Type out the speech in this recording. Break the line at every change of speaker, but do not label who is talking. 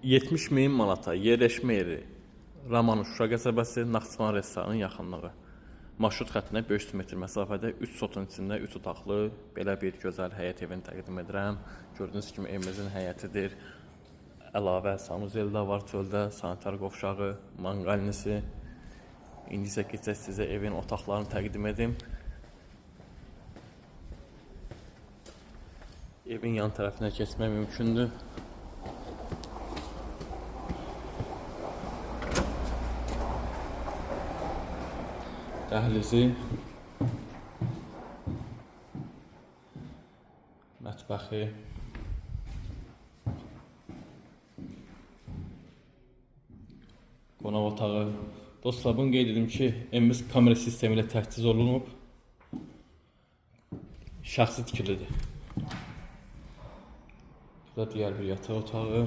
70.000 manata yerləşmə yeri Ramanın Şuşa qəsəbəsi, Naxçıvan restoranının yaxınlığı. Marşrut xəttinə 500 metr məsafədə 3 sotun içində 3 otaqlı belə bir gözəl həyət evini təqdim edirəm. Gördüyünüz kimi evimizin həyətidir. Əlavə sanuzel də var çöldə, sanitar qovşağı, manqalnisi. İndi isə keçək sizə evin otaqlarını təqdim edim. Evin yan tərəfinə keçmək mümkündür. Dəhlizi, mətbəxi, qonaq otağı. Dostlar, bunu qeyd edim ki, evimiz kamera sistemi ilə təchiz olunub. Şəxsi tikilidir. Burada digər bir yataq otağı.